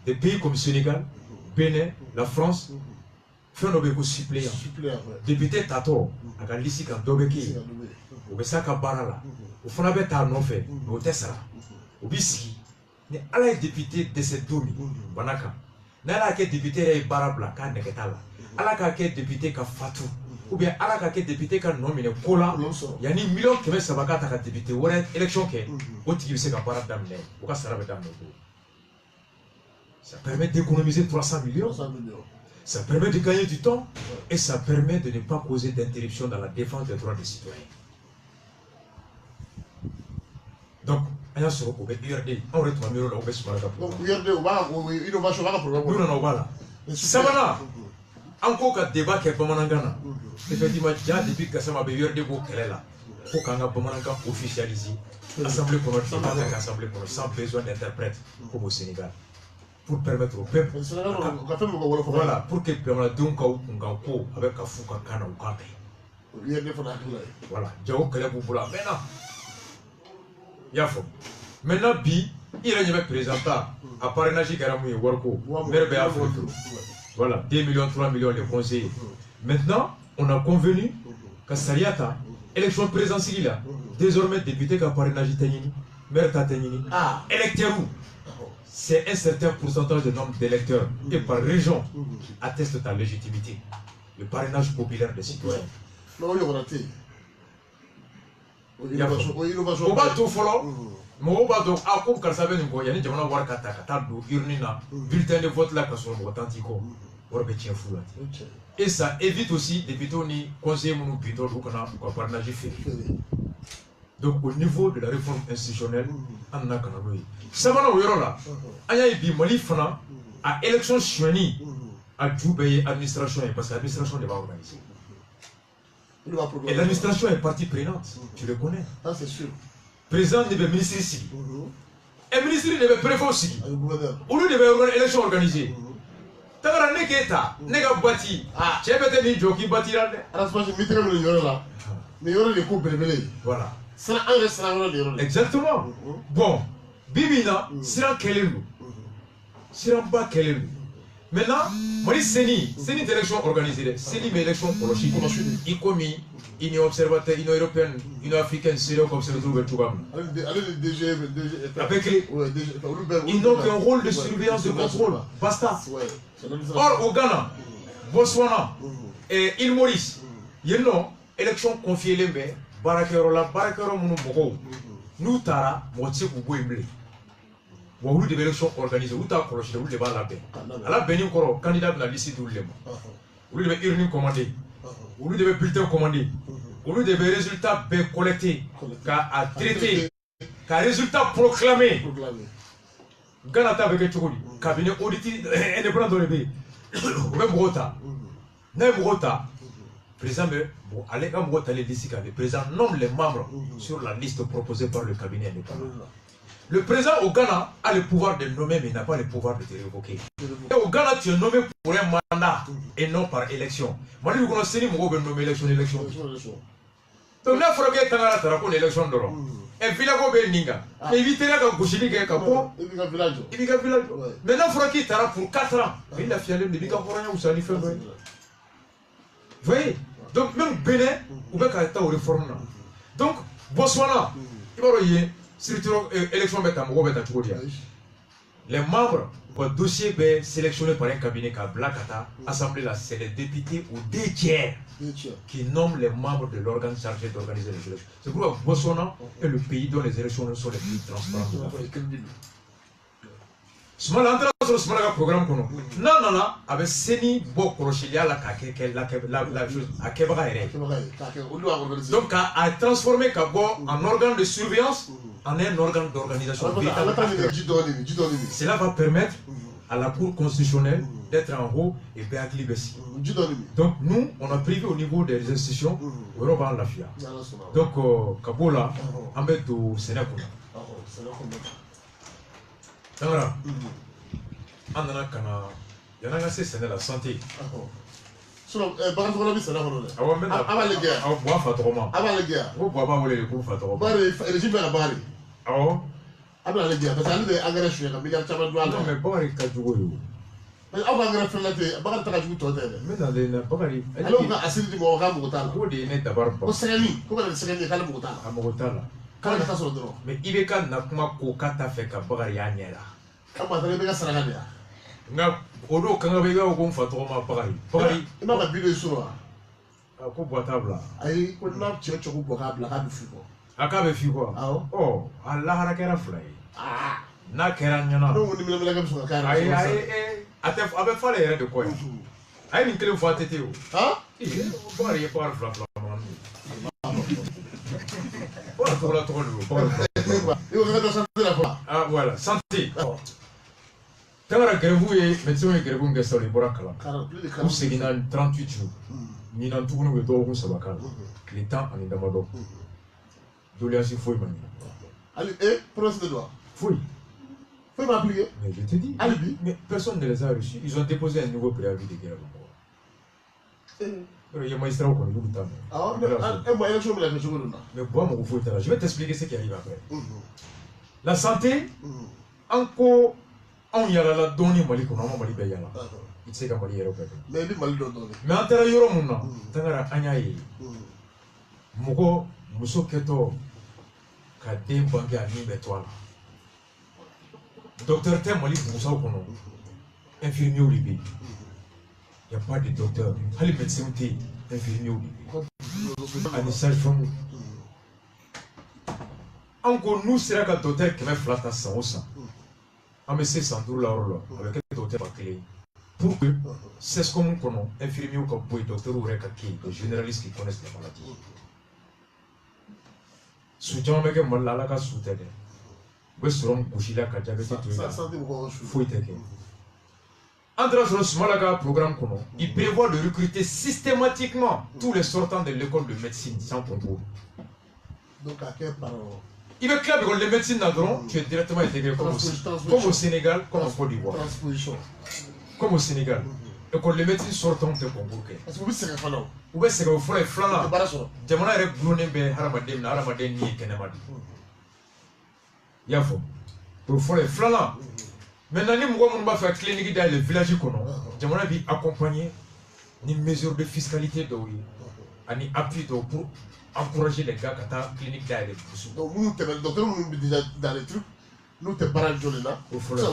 Des pays comme Sénégal, Bénin, la France, font nos suppléants. Député Tato, à l'issue quand Dobeki, au Bessaka Barala, au Fonabeta non fait, au Tessara. Obisi, ni ala député de cette domi, banaka. N'ala que député est barabla, quand neketala. Ala ka député ka fatou, ou bien ala ka député ka nominé kola. Yani million keme sabaka ta député. Ouais, élection ke, au tigre se ka barab damné, ou ka sarabe damné. Ça permet d'économiser 300 millions. Ça permet de gagner du temps et ça permet de ne pas causer d'interruption dans la défense des droits des citoyens. Donc, on a sur le URD, on retrouve le URD, donc URD, innovation, nous n'en avons pas là. Ça va là. Encore qu'un débat qui est pas manangana. Effectivement, déjà depuis que ça m'a fait URD pour qu'elle est là. Pour qu'on a pas manangana officialisé. Assemblée connectée, assemblée connectée, sans besoin d'interprète, comme au Sénégal. Pour permettre au peuple. Voilà, pour que le peuple donc avec un fou qui a un campé. Voilà, j'ai au calais pour là. Maintenant. Yafo. Maintenant, il a présenté à parrainage Garamoué, Warko, Merbe Afrique. Voilà, 2 millions, 3 millions les conseillers. Maintenant, on a convenu que Sariata, élection présidentielle, désormais député qui a parrainage Tanini, maire Tatanini, électeur, c'est un certain pourcentage de nombre d'électeurs et par région atteste ta légitimité. Le parrainage populaire des citoyens. Non, il y aura o b'a to fɔlɔ mɔgɔw b'a dɔn a ko karisa bɛ nin kɔ yanni jamana wari ka ta ka taa don urne na bulletin de vote la ka sɔrɔ mɔgɔ tan t'i kɔ wari bɛ tiɲɛ fu la ten et ça évite aussi députés ni conseillers minnu bitɔ olu kana u ka parrainage feere donc au niveau de la réforme institutionnelle an nana ka na n'o ye sabanan o yɔrɔ la an y'a ye bi Mali fana a élection suɲɛni a ju bɛɛ ye administration ye parce que administration de b'a organiser. Et l'administration est partie prenante, tu le connais. Ah, c'est sûr. Président de ministre ici. Un ministre de préfet aussi. Ou lui devait organiser l'élection organisée. Tagara neketa, nega bati. Tu as peut-être dit Joki bati là. Alors, je vais mettre le yoro là. Mais yoro les coups belé. Voilà. C'est un restaurant de yoro. Exactement. Bon, Bibina, sera kelelu. Sera pas kelelu. Maintenant, moi, c'est une élection organisée. C'est une élection politique. Y compris une observateur, une européenne, une africaine, sérieux comme c'est le trouve tout comme. Avec les. Ils n'ont qu'un rôle de surveillance, de contrôle. Basta. Or, au Ghana, Botswana et île Maurice, il y a une élection confiée les mains. Barakero, Mounou, nous, Tara, Moitié Boubou Emblé. Ou des élections organisées, ou t'as proche, ou des balles à la paix. À la Bénin, candidat de la liste de l'Éma. Ou des urnes commandées, ou des bulletins commandés, ou des résultats collectés, à traiter, qu'à résultats proclamés. Ganata avec Tchokoli, cabinet audité indépendant dans le pays. Même Rota. Même Rota. Président, allez, comme Rota, les décisions, le président nomme les membres sur la liste proposée par le cabinet indépendant. Le président au Ghana a le pouvoir de nommer, mais n'a pas le pouvoir de te révoquer. Et au Ghana, tu es nommé pour un mandat et non par élection. Moi, je connais que vous nommer élection. Donc là, il faut que tu aies une élection d'or. Et Villago Beninga. Évitez la Gouchini qui est capot. Il y a un village. Maintenant, il faut qu'il t'aura pour 4 ans. Il a fait le Biga pour rien ou ça, il fait. Vous voyez? Donc, même Bénin, ou bien qu'il y a une réforme. Donc, Botswana, il va y avoir. Surtout élection bête à Mogo bête à Tchoudia. Les membres, votre dossier est sélectionné par un cabinet à Blakata, Assemblée là, c'est les députés ou 2 tiers qui nomment les membres de l'organe chargé d'organiser les élections. C'est pourquoi Botswana est le pays dont les élections sont les plus transparentes de l'Afrique. Ce programme non non avec Seni Bokorochilia la chose à Kebra. Donc à transformer Kabo en organe de surveillance en un organe d'organisation. Cela va permettre à la Cour constitutionnelle d'être en haut et Béakli Bessi. Donc nous, on a privé au niveau des institutions Euroban Lafia. Donc Kabola, en fait au Sénégal. Tangara, on a kana, il y en a assez c'est la santé. Sinon, par exemple, on a vu ça là. Avant les guerres. Avant les guerres. Vous boivez pas les coups fatoro. Le régime à Bari. Ah. Avant les guerres, parce que les agressions, les milliards de dollars. Non mais pas les Kajougou. Mais avant la guerre, la Bari Kajougou total. Mais dans les Bari. Alors on a assez de morts à Bogota. Où des nets d'abord. Au Sénégal, comment le Sénégal est à Bogota. À Bogota. Quand on a sur le drone. Mais il est quand n'a pas Kokata fait qu'à Bari Agnella. Comment on a fait ça là? Nga odo kanga bega ko fatoro ma Bari. Bari. Il m'a pas vu sur là. Ko boitable. Aïe, on a tué Choko Bogable à Fugo. Akabe Fugo. Oh, Allah harakera fly. Ah. Na keranyana. Non, on ne me l'a pas sur la carrière. Aïe, atef abe fale yere de quoi. Aïe ni kele fois tété. Hein? Bari est pas fla fla. Ah voilà, santé. Tangara Grevou et médecin Grevou Ngesoli Borakala. Où c'est qu'il y a 38 jours. Ni dans tout le monde au Sabakal. Les temps en Indamado. Doliasi Fouy Mani. Allez, eh, procès de loi. Fouy. Fouy m'a appliqué. Mais je te dis. Alibi. Mais personne ne les a reçus. Ils ont déposé un nouveau préavis de guerre. Il y a magistrat au Congo. Ah, mais bon, je vais t'expliquer ce qui arrive après. La santé, encore, on y a la donne Mali qu'on a Mali Bayala. Il sait qu'à Mali européen. Mais il Mali donne. Mais en terre Yoromuna, Tangara Anyaï, Moko, Muso Keto, Kadem Bangi à Nimetoile. Docteur Tem Mali Moussa Kono, infirmier au Libye. Il n'y a pas de docteur. Les médecins sont infirmiers au Libye. Ani sage-femme. Encore nous, c'est un docteur qui m'a flatté à 100 ou 100. On me sait 100 $, avec un docteur par clé. Pour que, c'est ce qu'on connaît, infirmier ou comme docteur ou récaki, les généralistes qui connaissent les maladies. Soutien avec un malala qui soutient. Vous serez couché là, quand j'avais été là. Faut y être. Entre ce programme, il prévoit de recruter systématiquement tous les sortants de l'école de médecine sans contrôle. Donc, à quel parent? Il veut que les médecines d'Adron, tu es directement intégré comme au Sénégal, comme en Côte d'Ivoire. Comme au Sénégal. Et quand les médecines sortant de concours. Est-ce que vous savez faire non? Vous savez que vous faites flana. Jamana est blonde, Haramadem, Haramadem, ni Kenemadi. Yafo. Pour faire flana. Maintenant, nous avons fait la clinique dans les villages. Nous avons accompagné une mesure de fiscalité un appui pour encourager les gars à la clinique dans les villages. Donc, nous, docteur, nous sommes dans les trucs. Nous sommes parents de là.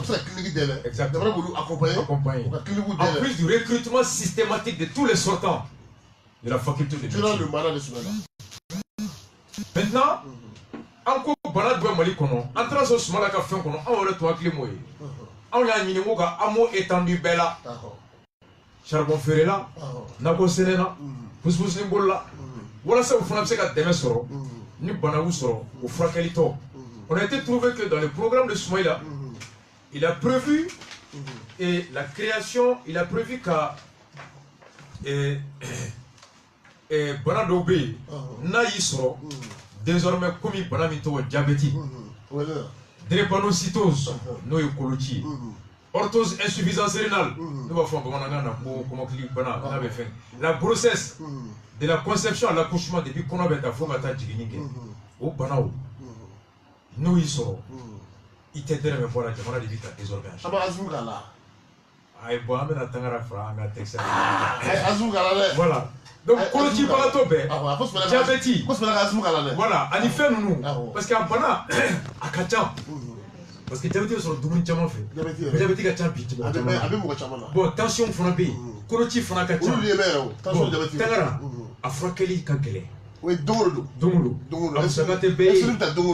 C'est la clinique dans les. Exactement. Nous avons accompagné. En plus du recrutement systématique de tous les sortants de la faculté de médecine. Le malade de Soumana. Maintenant, encore balade de Mali, en train de se faire un café, on aurait tout acclimé. On a un amo étendu bella. Charbon ferré là, Nako Serena, Pouspous Nimbola. Voilà ça, vous faites un démesoro, ni Banabou soro, ou Frakelito. On a été trouvé que dans le programme de Soumaïla, il a prévu et la création, il a prévu qu'à Banadobé, Naïsoro, désormais comme il Banamito diabétique. Drépanocytose, no écologie. Orthose insuffisance rénale. Nous allons faire la grossesse de la conception à l'accouchement depuis qu'on a fait la forme à Djiginique. Au Banao. Nous y sommes. Il t'aide à me voir la demande de vite à désormais. Ah bah Azoukala. Ah, et bon, on a Tangara Fra, on a Texas. Azoukala. Voilà. Donc, Kolochi Baratobé, diabétique. Voilà, en effet, nous. Parce qu'à Bana, à Kachan, parce que diabète sur dumuni caman fɛ diabète ka ca bi bon tension fana bɛ yen koloci fana ka ca bon tangara a furakɛli ka gɛlɛn don o don a musaka tɛ bɛɛ ye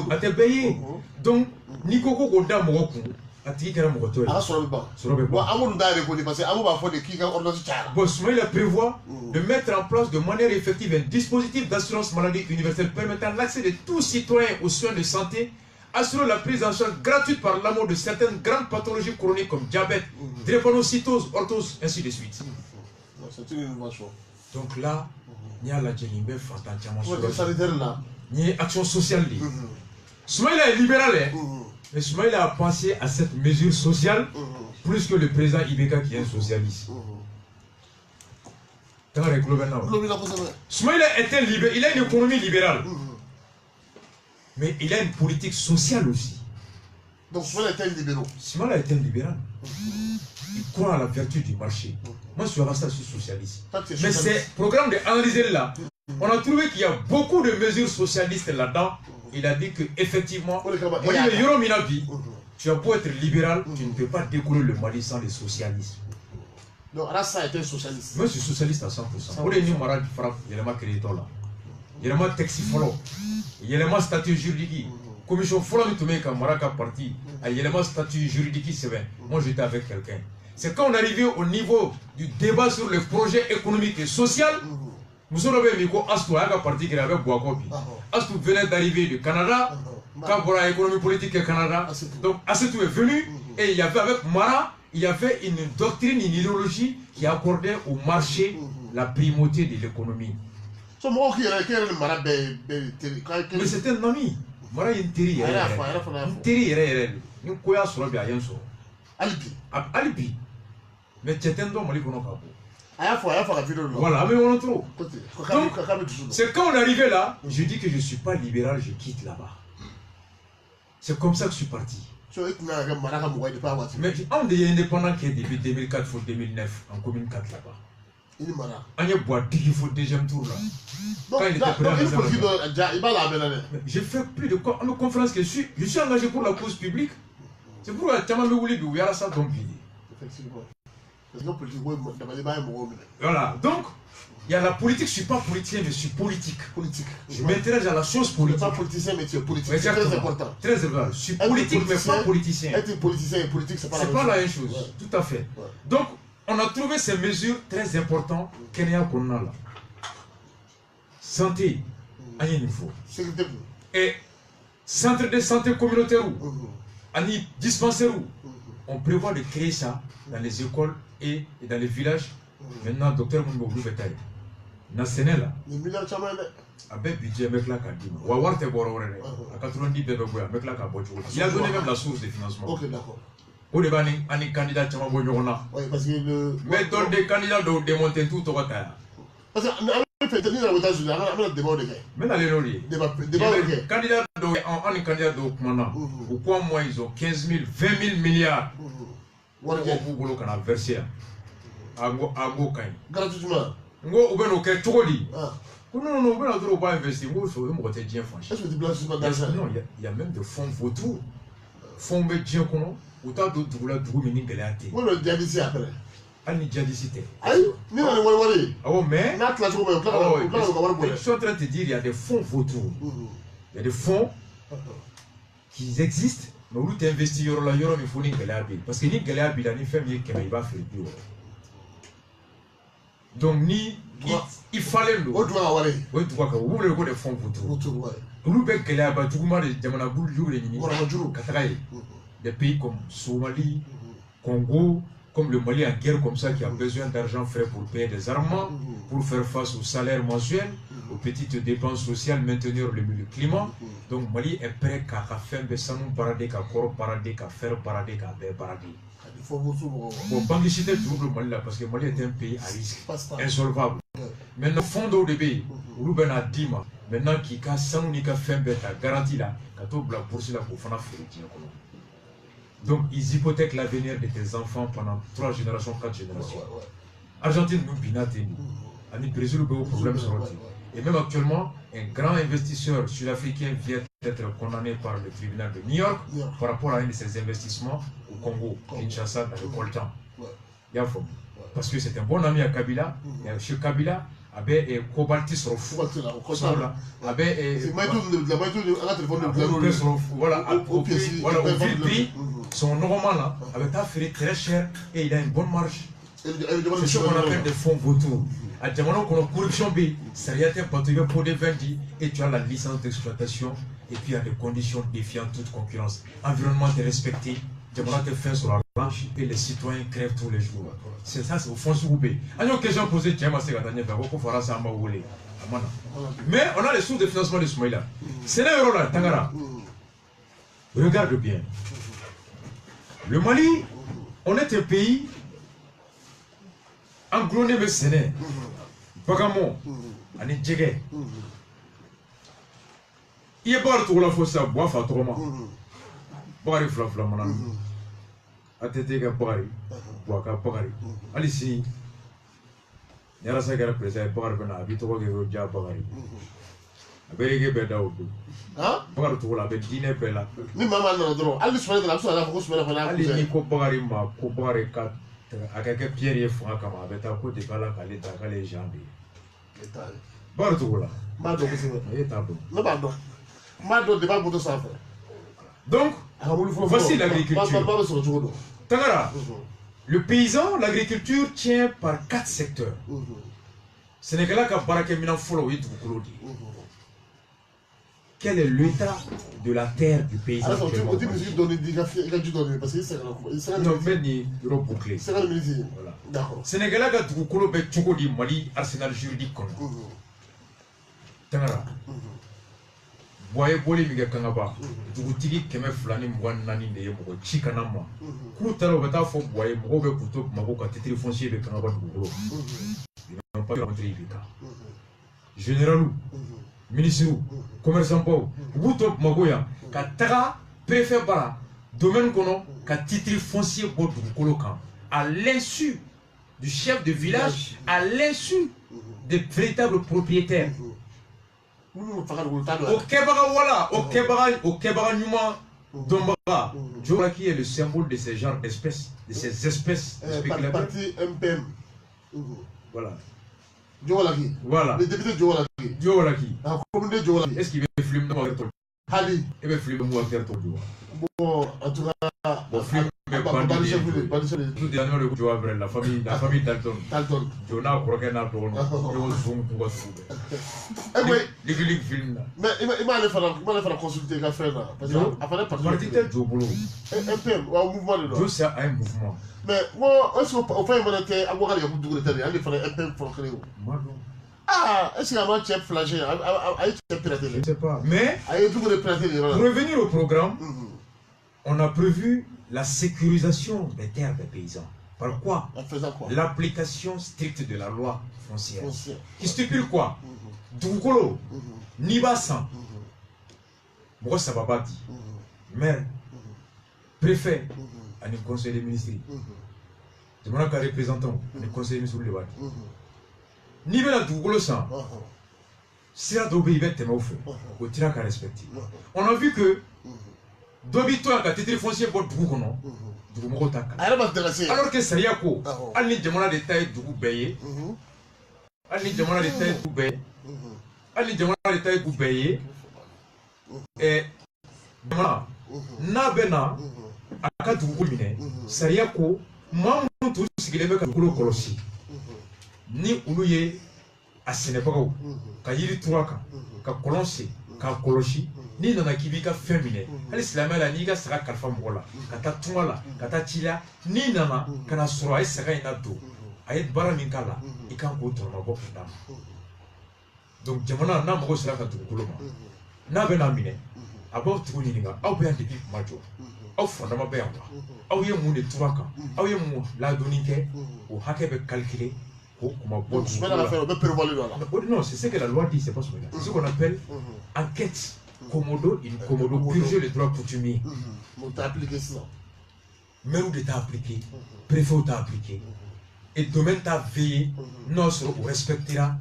a tɛ bɛɛ ye donc n'i ko ko k'o da mɔgɔ kun a tigi kɛra mɔgɔ tɔ ye a sɔrɔ bɛ ban bon an minnu t'a yɛrɛ ko parce que an b'a fɔ de k'i ka ordonnance cayara bon Soumaïla prévoit de mettre en place de manière effective un dispositif d'assurance maladie universelle permettant l'accès de tous citoyens aux soins de santé, assurer la prise en charge gratuite par l'amour de certaines grandes pathologies chroniques comme diabète, drépanocytose, orthose, ainsi de suite. C'est une innovation. Donc là, il y a la Djelimbe Fantantiaman il y a action sociale. Soumaïla est libéral, mais Soumaïla a pensé à cette mesure sociale plus que le président Ibeka qui est un socialiste. Soumaïla était libéral, il a une économie libérale. Mais il a une politique sociale aussi. Donc Soumaïla était un libéral. Soumaïla était un libéral. Il croit à la vertu du marché. Moi, je suis resté socialiste. Mais ces programmes d'analyser là, on a trouvé qu'il y a beaucoup de mesures socialistes là-dedans. Il a dit qu'effectivement, tu as beau être libéral, tu ne peux pas décoller le Mali sans les socialistes. Donc Rassa était socialiste. Moi, je suis socialiste à 100%. Pour les gens, il y a un créé là. Il y a un texte follow. Il y a un statut juridique. Commission follow, tu mets comme Maraka parti. Il y a un statut juridique, c'est vrai. Moi, j'étais avec quelqu'un. C'est quand on est arrivé au niveau du débat sur le projet économique et social. Nous avons vu que Astou a parti qui avait Boakopi. Astou venait d'arriver du Canada. Kabora économie politique au Canada. Donc Astou est venu et il y avait avec Mara, il y avait une doctrine, une idéologie qui accordait au marché la primauté de l'économie. Mais c'était un ami. Mara est une terri. Une terri. Une koya sur le bien sûr. Alibi. Mais tu es un homme qui voilà, mais on en trouve. Donc, c'est quand on est arrivé là, je dis que je ne suis pas libéral, je quitte là-bas. C'est comme ça que je suis parti. Mais on est indépendant qui est depuis 2004 ou 2009, en commune 4 là-bas. On y a boit il faut deuxième tour là. Quand il était prêt j'ai fait plus de conférences que je suis engagé pour la cause publique. C'est pourquoi Tchama Megouli il y a ça donc vide. Effectivement. Voilà, donc il y a la politique, je ne suis pas politicien, mais je suis politique. Je m'intéresse à la chose politique. Tu n'es pas politicien, mais tu es politique. C'est très important. Très important. Je suis politique, mais pas politicien. Être politicien et politique, c'est pas la même chose. Ouais. Tout à fait. Ouais. Donc, on a trouvé ces mesures très importantes Kenya qu'on a là. Santé, à un niveau. Et centre de santé communautaire, à un dispensaire, on prévoit de créer ça dans les écoles et dans les villages. Maintenant, docteur Mounbou Betaï. Dans le Sénégal, avec budget, avec la Kadima. Wawar te bororé. À 90 bébés, avec la Kabocho. Il a donné même la source de financement. Ok, d'accord. Au début, on est candidat à Mabonyona. Oui, parce que. Mais dans des candidats de démonter tout au Wakaya. Parce que. Candidat on est candidat de Okumana. Au quoi moi ils ont 15 000, 20 000 milliards. Pour qu'on a versé. Ago Kain. Gratuitement. Ngo ou bien au Kay Togoli. Non, on va investir. Non, il y a même des fonds vautours. Fonds médias qu'on a. Autant d'autres là, tout le monde est là. Oui, le diabète après. Ani djihadiste. Aïe, mais je suis en train de te dire, il y a des fonds vautours. Il y a des fonds qui existent, mais où tu investis, il faut une galère. Parce que ni galère, ni fait mieux qu'il va faire du. Donc, il fallait le. Oui, tu vois que vous voulez des fonds vautours. Des pays comme Somalie, Congo, comme le Mali en guerre comme ça, qui a besoin d'argent frais pour payer des armements, pour faire face aux salaires mensuels, aux petites dépenses sociales, maintenir le climat. Donc Mali est prêt à faire des sanons paradis, à corps paradis, à faire paradis, à faire paradis. Bon, banquicité toujours le Mali là, parce que le Mali est un pays à risque, insolvable. Maintenant, fond de pays, Ruben a dit, maintenant qui a sanons ni qu'à faire bête, garantie là, qu'à tout la bourse là pour faire un félicien. Donc, ils hypothèquent l'avenir de tes enfants pendant 3 générations, 4 générations. Argentine, nous, Binatini. Ani Brésil, nous avons problème sur le Et même actuellement, un grand investisseur sud-africain vient d'être condamné par le tribunal de New York par rapport à un de ses investissements au Congo, Kinshasa, dans le coltan. Parce que c'est un bon ami à Kabila. Et chez Kabila, avait Kobalti Srof. Voilà, au prix, son normal avait affairé très cher et il a une bonne marge. C'est ce qu'on appelle des fonds vautours. À Djamano, qu'on a corruption B, ça y a été patrouillé pour des vendis et tu as la licence d'exploitation et puis il y a des conditions défiant toute concurrence. Environnement est respecté, Djamano est fait sur la planche et les citoyens crèvent tous les jours. C'est ça, c'est au fond sous B. Alors que j'ai posé, tiens, mais on a les sources de financement de Soumaïla. C'est là, là, Tangara. Regarde bien. Le Mali, on est un pays engloné mais Séné. Bagamo, on est djégé. Il y a pas de la fosse à boire, fatroma. Bari flaflamana. Atétéga bari. Boaka bari. Alici. Yara sagara presa bari bena habito wage roja bari. Abege beda odu. Hein? Bari to la be dine bela. Ni mama na dro. Ali sumana de la so ala ko sumana fana. Ali ni ko bari ma ko bari ka akake pierre ye fanga kama beta ko de bala kale ta kale jambe. Bari to la. Ma do ko se. Et tabou. No ba do. Ma do de ba boto sa fa. Donc, voici l'agriculture. Tangara, le paysan, l'agriculture tient par 4 secteurs. Sénégalais qui barake mina folo yi dukulodi. Quel est l'état de la terre du paysan? Alors, tu peux dire parce que c'est non, mais ni rebouclé. C'est la musique. Voilà. D'accord. Sénégalais qui dukolo be tchoko di Mali arsenal juridique kono. Tangara. Boye boli mi ga kangaba dugutigi keme fulani mwan nani de yemo chikana ma ku taro bata fo boye mo be kuto mako ka titre foncier be kangaba duguro non pas rentrer bika général ministre commerçant po buto magoya ka taga préfet bara domaine kono ka titre foncier bo dugukolo kan à l'insu du chef de village à l'insu des véritables propriétaires. Au Kebaga, voilà, au Kebaga Numa, Dombara, Djoraki est le symbole de ces genres d'espèces, de ces espèces spéculatives. Parti MPM. Voilà. Djoraki. Voilà. Le député Djoraki. Djoraki. La communauté Djoraki. Est-ce qu'il veut filmer dans le Hali. Il veut filmer dans le Bon, en tout cas, bon, film, mais tout dernièrement le coup de la famille Dalton. Dalton. Jonah Krokena Tono. Et Zoom pour oui. Les films là. Mais il m'a allé faire consulter la frère là. Parce que après parti tel Jobolo. MPM, ou un mouvement de l'eau. C'est un mouvement. Mais moi, est-ce qu'on fait un été à voir les coups de télé, il fallait MPM pour créer. Ah, est-ce qu'il y a un chef flagé à être piraté? Je ne sais pas. Mais pour revenir au programme, on a prévu la sécurisation des terres des paysans. Par quoi? L'application stricte de la loi foncière. Qui stipule quoi? Doukolo, Nibasan, Brossa Babati, maire, préfet, à un conseil des ministres. Je me rappelle représentant, un conseil des ministres. Nibela Doukolo San, Sira Dobé Ibet Temoufé, au Tiraka respecté. On a vu que Dobito a titre foncier pour Doukolo. Alors que Sayako, Ali Jamana de taille Doubé, Ali Jamana de taille Doubé, Ali Jamana de taille Doubé, et Jamana, Nabena, Akatoubine, Sayako, Mamou tous qui les met à Kolosi. Ni Ouye à Sénégal, Kayiri Touaka, Kakolonsi, Kakoloshi. Ni nana kibika féminin ali silama la ni ga saka kalfa mola kata tunala kata tila ni nana kana sura ay saka ina do ay bara min kala ikan ko to ma bokk dam donc jamana na mo sira ka tukulo ma na be na mine abo tuni ninga aw be andi bi majo aw fonda ma be yawa aw ye mun de turaka aw ye mun la donike o hake be calculer ko kuma bo non c'est ce que la loi dit, c'est pas ce qu'on appelle enquête. Komodo, purger les droits coutumiers. T'as appliqué ça. Même de t'as appliqué, préfet t'a appliqué. Et domaine t'a veillé, non, on respectera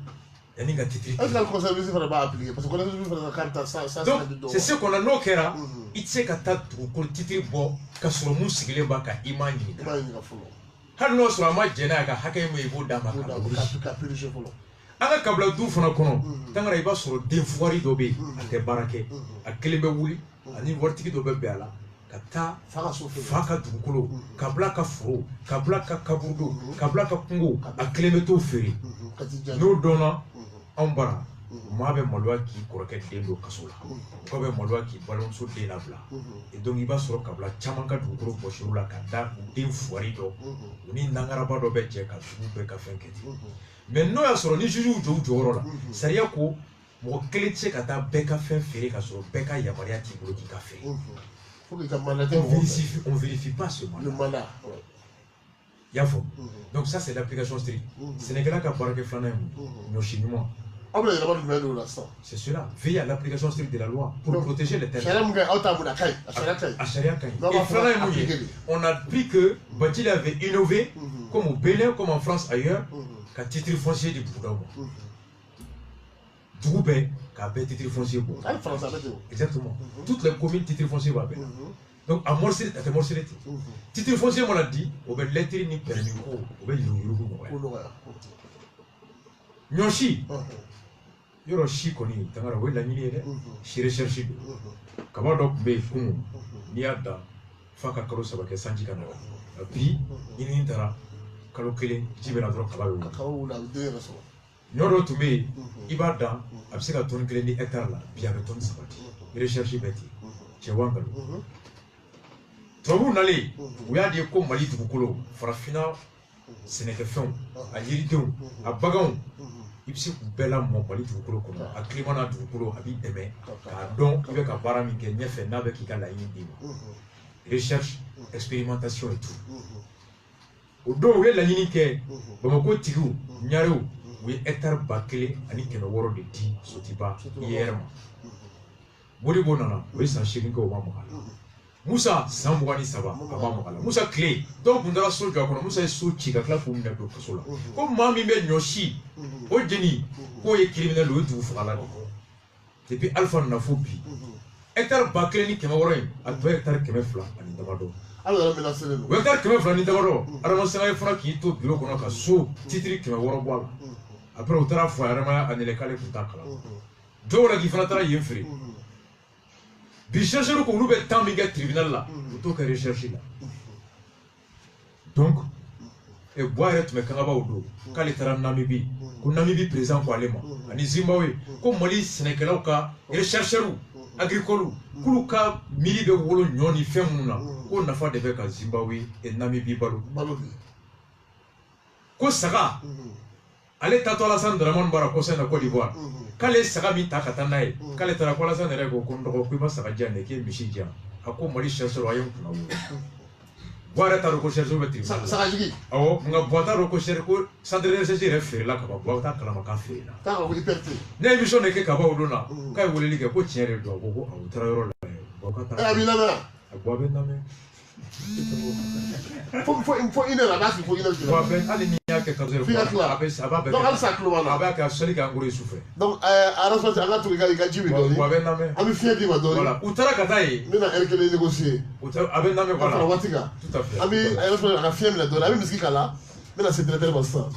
yani ka titre. Est-ce que le conseil municipal va appliquer parce que le conseil municipal va carte ça donc c'est ce qu'on a no kera itse ka ta ko titre bo ka soro mun sigile ba ka imani hal no soro ma jena ka hakay mo ibo dama ka purger folo anga kabla du fana kono tangara iba soro den fuari do be ate barake a kelembe wuli ani wartiki do be ala kata faka dugukolo kabla ka furo kabla ka kaburdo kabla ka kungo a kelembe to feri no dona ambara mabe malwa ki koroke den do kasola ko be malwa ki balon so den abla et donc iba soro kabla chaman ka dugukolo boshurula ka da den fuari do ni nangara ba do be je ka dugu be ka fenketi mais no ya soro ni juju jo joro la sariya ko mo kele tse ka ta be ka fen fere ka soro be ka yamaria ti bolo ki ka fere on vérifie pas ce mandat. Le mandat. Yafo. Donc ça c'est l'application stricte. Sénégalais qui a parlé de Flanam, nos Chinois. C'est cela. Veille à l'application stricte de la loi pour protéger les terres. On a appris que Batil avait innové, comme au Bénin, comme en France ailleurs, qu'à titre foncier du Bouddha. Droubé, qu'à titre foncier. Exactement. Toutes les communes titre foncier va bien. Donc à morceler, à morceler. Titre foncier, on l'a dit, on va lettre ni permis, on va Nyoshi. Yoro shi koni tangara we la nyini re shi recherche do kaba dok be kun ni ada faka karo sabake sanji kana puis ni tara kalo kele jibena dro kaba we nyoro tumbe ibada abseka ton kele ni hectare la bi avec ton sabati recherche beti chewangalo tobu nale uya de ko mali dugukolo farafina senekefon a yiridenw a baganw ibisi bela mo mali dugukolo kono a climat na dugukolo abi deme ka don ibe ka bara min ke nyefe na be ki ka la yindi recherche expérimentation et tout o do we la yini ke bamako tigu nyaarew we hectare bakele ani keno woro de di sotiba yerma bodi bonana we san shegin ko ma mo Moussa Sambouani Saba, Moussa Clé, donc on a sauté à Moussa Souchi, à la foule de Kosola. Comme Mami Nyoshi, Odjeni, où est criminel ou tout Frala. Depuis Alpha Nafobi. Hectare Bakeni Kemaroy, à 2 hectares Kemefla, à Nidamado. Alors, le hectare Kemefla Nidamado, alors c'est Fra qui est au bureau qu'on a sous titre Kemawara. Après, au Tara Foirama, à Nelekale Kutakala. Dora Gifanata Yemfri. Rechercher qu'on ouvre tant de tribunal là, plutôt que rechercher là. Donc, et boire et me caraba au dos, quand les taram Namibie, qu'on Namibie présent pour aller, en Zimbabwe, comme Mali Sénégal, rechercher ou agricole, Kuluka, Mili de Wolo, Nyoni, Femuna, qu'on a fait des becs à Zimbabwe et Namibie Balou. Ko Saga, allez tatola san Dramon Barakosa na Côte d'Ivoire. Kale Sagami Takatanae, Kale Tarakola san Rego, Kondo Kuma Sagajan, et Michigan, a co Mali cherche royaume. Voilà ta recherche au métier. Sagagi. Oh, on a boita recherche, Sandrine Sessi refait là, comme boita Kalamaka fait là. T'as oublié perdre. N'émission n'est que Kabaudona, Kai voulait lire que Potier et Bobo, au Traorol. Ah, Bilana. À Boabename. Faut une heure là-bas, il faut une heure. Boaben, allez, il y a quelques heures. Après, ça va. Donc, elle s'acclue là. Avec un seul gars qui souffre. Donc, à la sortie, on a tous les gars qui ont Boabename. On est fiers de Madonna. Voilà. Outara Kataï. Mais elle qui les négocier. Abename, voilà. Tout à fait. Ami, elle a fier de la donne. Ami, Miski Kala. Mais là, c'est très basta.